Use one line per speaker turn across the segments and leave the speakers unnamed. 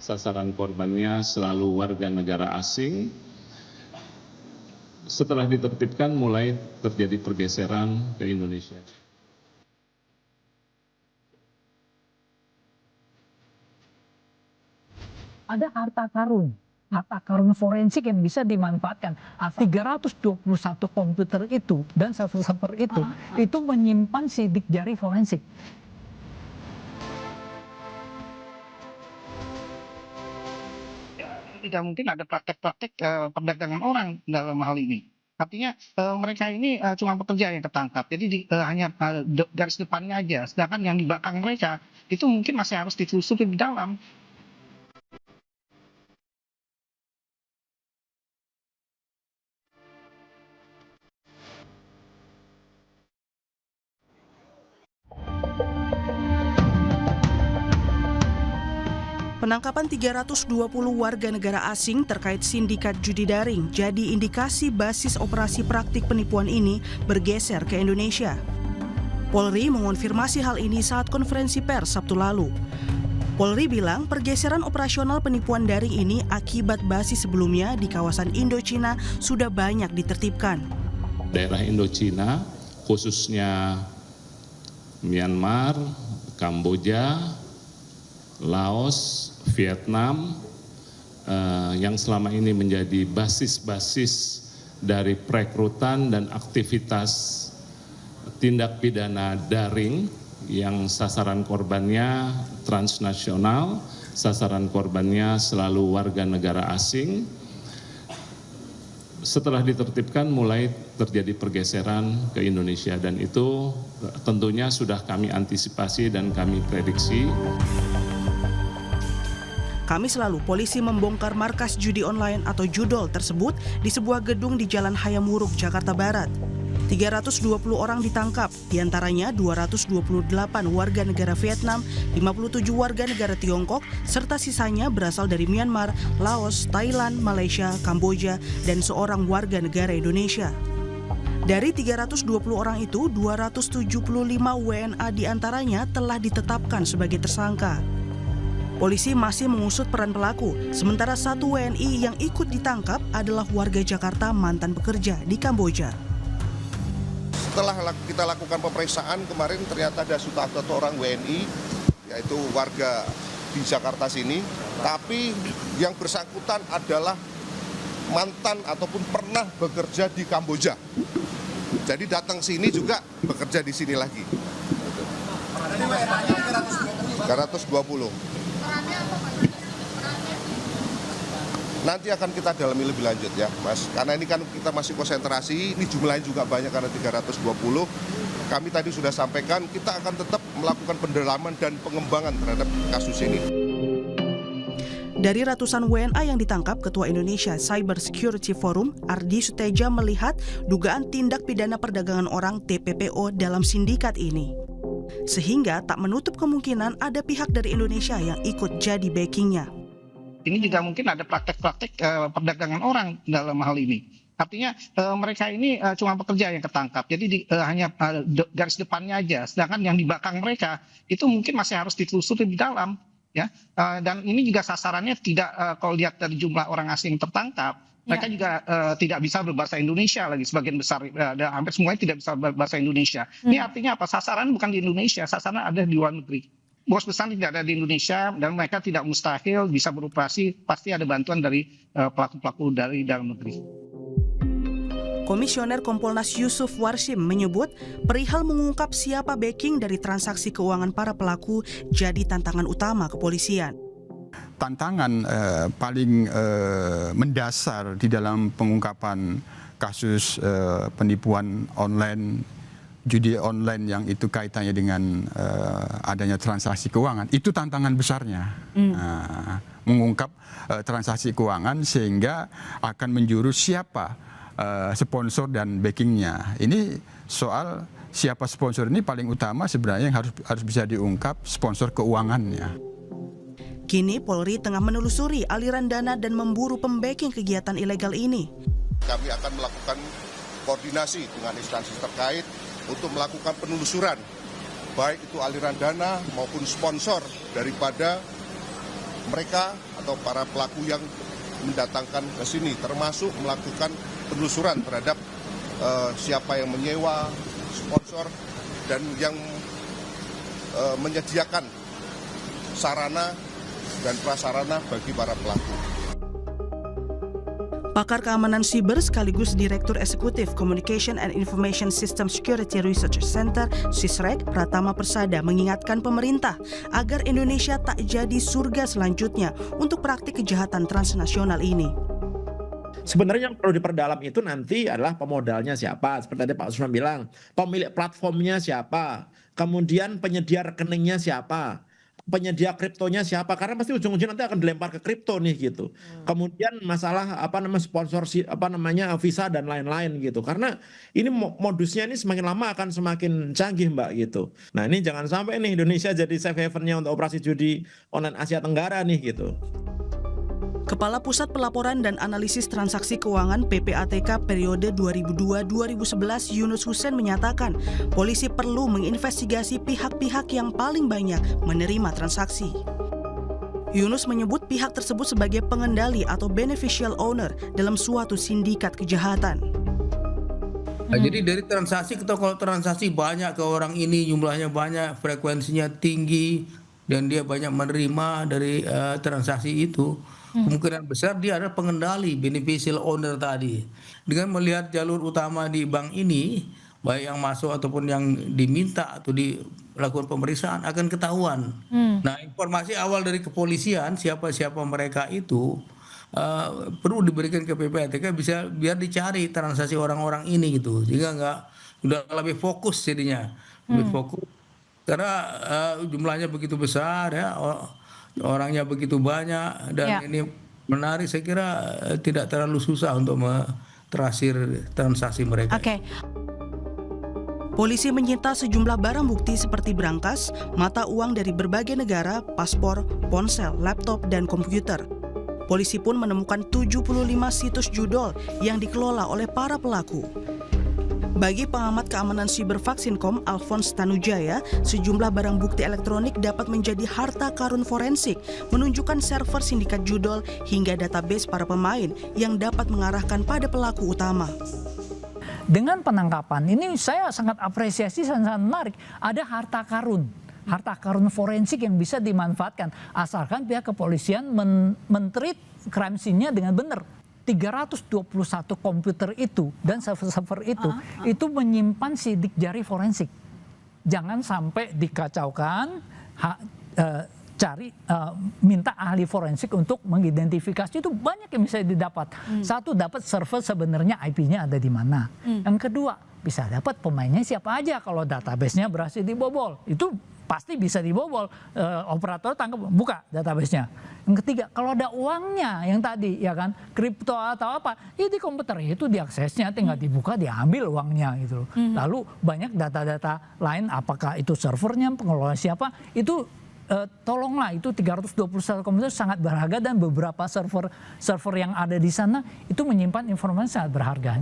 sasaran korbannya selalu warga negara asing. Setelah ditertibkan mulai terjadi pergeseran ke Indonesia.
Ada harta karun forensik yang bisa dimanfaatkan. 321 komputer itu dan satu server itu menyimpan sidik jari forensik.
Tidak mungkin ada praktek-praktek perdagangan orang dalam hal ini. Artinya mereka ini cuma pekerja yang ketangkap, jadi hanya garis depannya aja. Sedangkan yang di belakang mereka itu mungkin masih harus ditelusuri di dalam.
Penangkapan 320 warga negara asing terkait sindikat judi daring jadi indikasi basis operasi praktik penipuan ini bergeser ke Indonesia. Polri mengonfirmasi hal ini saat konferensi pers Sabtu lalu. Polri bilang pergeseran operasional penipuan daring ini akibat basis sebelumnya di kawasan Indochina sudah banyak ditertibkan.
Daerah Indochina, khususnya Myanmar, Kamboja, Laos, Vietnam, yang selama ini menjadi basis-basis dari perekrutan dan aktivitas tindak pidana daring yang sasaran korbannya transnasional, sasaran korbannya selalu warga negara asing. Setelah ditertibkan mulai terjadi pergeseran ke Indonesia dan itu tentunya sudah kami antisipasi dan kami prediksi.
Kamis lalu, polisi membongkar markas judi online atau judol tersebut di sebuah gedung di Jalan Hayam Wuruk, Jakarta Barat. 320 orang ditangkap, diantaranya 228 warga negara Vietnam, 57 warga negara Tiongkok, serta sisanya berasal dari Myanmar, Laos, Thailand, Malaysia, Kamboja, dan seorang warga negara Indonesia. Dari 320 orang itu, 275 WNA diantaranya telah ditetapkan sebagai tersangka. Polisi masih mengusut peran pelaku, sementara satu WNI yang ikut ditangkap adalah warga Jakarta mantan bekerja di Kamboja.
Setelah kita lakukan pemeriksaan kemarin ternyata ada satu orang WNI, yaitu warga di Jakarta sini, tapi yang bersangkutan adalah mantan ataupun pernah bekerja di Kamboja. Jadi datang sini juga bekerja di sini lagi. 320. Nanti akan kita dalami lebih lanjut ya Mas, karena ini kan kita masih konsentrasi, ini jumlahnya juga banyak karena 320. Kami tadi sudah sampaikan kita akan tetap melakukan pendalaman dan pengembangan terhadap kasus ini.
Dari ratusan WNA yang ditangkap, Ketua Indonesia Cyber Security Forum, Ardi Suteja melihat dugaan tindak pidana perdagangan orang TPPO dalam sindikat ini. Sehingga tak menutup kemungkinan ada pihak dari Indonesia yang ikut jadi backingnya.
Ini juga mungkin ada praktek-praktek perdagangan orang dalam hal ini. Artinya mereka ini cuma pekerja yang ketangkap, jadi hanya garis depannya aja. Sedangkan yang di belakang mereka itu mungkin masih harus ditelusuri di dalam, ya. Dan ini juga sasarannya tidak, kalau lihat dari jumlah orang asing tertangkap, mereka juga tidak bisa berbahasa Indonesia lagi. Sebagian besar, hampir semuanya tidak bisa berbahasa Indonesia. Ini artinya apa? Sasaran bukan di Indonesia, sasaran ada di luar negeri. Bos besar tidak ada di Indonesia dan mereka tidak mustahil bisa beroperasi, pasti ada bantuan dari pelaku-pelaku dari dalam negeri.
Komisioner Kompolnas Yusuf Warsim menyebut perihal mengungkap siapa backing dari transaksi keuangan para pelaku jadi tantangan utama kepolisian.
Tantangan paling mendasar di dalam pengungkapan kasus penipuan online, judi online yang itu kaitannya dengan adanya transaksi keuangan, itu tantangan besarnya. Mengungkap transaksi keuangan sehingga akan menjurus siapa sponsor dan backingnya. Ini soal siapa sponsor ini paling utama sebenarnya yang harus bisa diungkap sponsor keuangannya.
Kini Polri tengah menelusuri aliran dana dan memburu pembacking kegiatan ilegal ini.
Kami akan melakukan koordinasi dengan instansi terkait untuk melakukan penelusuran, baik itu aliran dana maupun sponsor daripada mereka atau para pelaku yang mendatangkan ke sini, termasuk melakukan penelusuran terhadap siapa yang menyewa, sponsor, dan yang menyediakan sarana dan prasarana bagi para pelaku.
Pakar keamanan siber sekaligus Direktur Eksekutif Communication and Information System Security Research Center (SISREC) Pratama Persada mengingatkan pemerintah agar Indonesia tak jadi surga selanjutnya untuk praktik kejahatan transnasional ini.
Sebenarnya yang perlu diperdalam itu nanti adalah pemodalnya siapa, seperti tadi Pak Usman bilang, pemilik platformnya siapa, kemudian penyedia rekeningnya siapa, penyedia kriptonya siapa, karena pasti ujung-ujungnya nanti akan dilempar ke kripto nih gitu. Kemudian masalah sponsor visa dan lain-lain gitu. Karena ini modusnya ini semakin lama akan semakin canggih Mbak gitu. Nah, ini jangan sampai nih Indonesia jadi safe haven-nya untuk operasi judi online Asia Tenggara nih gitu.
Kepala Pusat Pelaporan dan Analisis Transaksi Keuangan PPATK periode 2002-2011 Yunus Hussein menyatakan polisi perlu menginvestigasi pihak-pihak yang paling banyak menerima transaksi. Yunus menyebut pihak tersebut sebagai pengendali atau beneficial owner dalam suatu sindikat kejahatan.
Nah, jadi dari transaksi, kita kalau transaksi banyak ke orang ini, jumlahnya banyak, frekuensinya tinggi, dan dia banyak menerima dari transaksi itu, kemungkinan besar dia adalah pengendali, beneficial owner tadi. Dengan melihat jalur utama di bank ini, baik yang masuk ataupun yang diminta atau dilakukan pemeriksaan akan ketahuan. Nah, informasi awal dari kepolisian siapa-siapa mereka itu perlu diberikan ke PPATK bisa biar dicari transaksi orang-orang ini gitu. Sehingga udah lebih fokus jadinya. Lebih fokus karena jumlahnya begitu besar ya. Orangnya begitu banyak dan ini menarik, saya kira tidak terlalu susah untuk terasir transaksi mereka.
Polisi menyita sejumlah barang bukti seperti berangkas, mata uang dari berbagai negara, paspor, ponsel, laptop, dan komputer. Polisi pun menemukan 75 situs judol yang dikelola oleh para pelaku. Bagi pengamat keamanan siber Vaksinkom, Alphonse Tanujaya, sejumlah barang bukti elektronik dapat menjadi harta karun forensik, menunjukkan server sindikat judol hingga database para pemain yang dapat mengarahkan pada pelaku utama.
Dengan penangkapan ini saya sangat apresiasi, sangat menarik. Ada harta karun forensik yang bisa dimanfaatkan asalkan pihak kepolisian men-treat crime scene-nya dengan benar. 321 komputer itu dan server-server itu menyimpan sidik jari forensik. Jangan sampai dikacaukan, minta ahli forensik untuk mengidentifikasi, itu banyak yang bisa didapat. Satu, dapat server sebenarnya IP-nya ada di mana. Yang kedua, bisa dapat pemainnya siapa aja kalau database-nya berhasil dibobol. Itu pasti bisa dibobol, operator tangkap, buka database-nya. Yang ketiga, kalau ada uangnya yang tadi ya kan, kripto atau apa, di komputer itu diaksesnya, tinggal dibuka, diambil uangnya gitu. Lalu banyak data-data lain, apakah itu servernya, pengelola siapa, itu tolonglah, itu 321 komputer sangat berharga dan beberapa server yang ada di sana itu menyimpan informasi sangat berharga.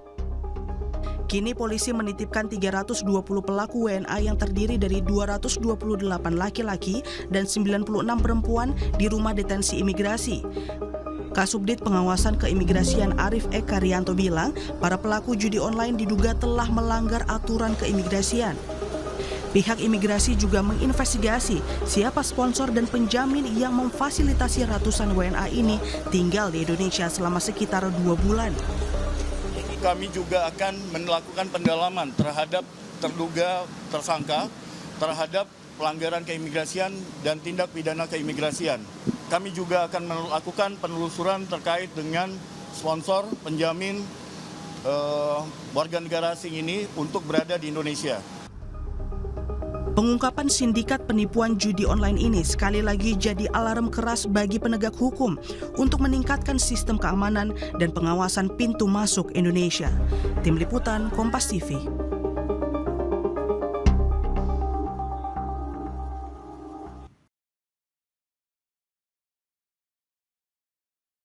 Kini polisi menitipkan 320 pelaku WNA yang terdiri dari 228 laki-laki dan 96 perempuan di rumah detensi imigrasi. Kasubdit Pengawasan Keimigrasian Arif Eka Rianto bilang, para pelaku judi online diduga telah melanggar aturan keimigrasian. Pihak imigrasi juga menginvestigasi siapa sponsor dan penjamin yang memfasilitasi ratusan WNA ini tinggal di Indonesia selama sekitar 2 bulan.
Kami juga akan melakukan pendalaman terhadap terduga tersangka terhadap pelanggaran keimigrasian dan tindak pidana keimigrasian. Kami juga akan melakukan penelusuran terkait dengan sponsor, penjamin warga negara asing ini untuk berada di Indonesia.
Pengungkapan sindikat penipuan judi online ini sekali lagi jadi alarm keras bagi penegak hukum untuk meningkatkan sistem keamanan dan pengawasan pintu masuk Indonesia. Tim Liputan Kompas TV.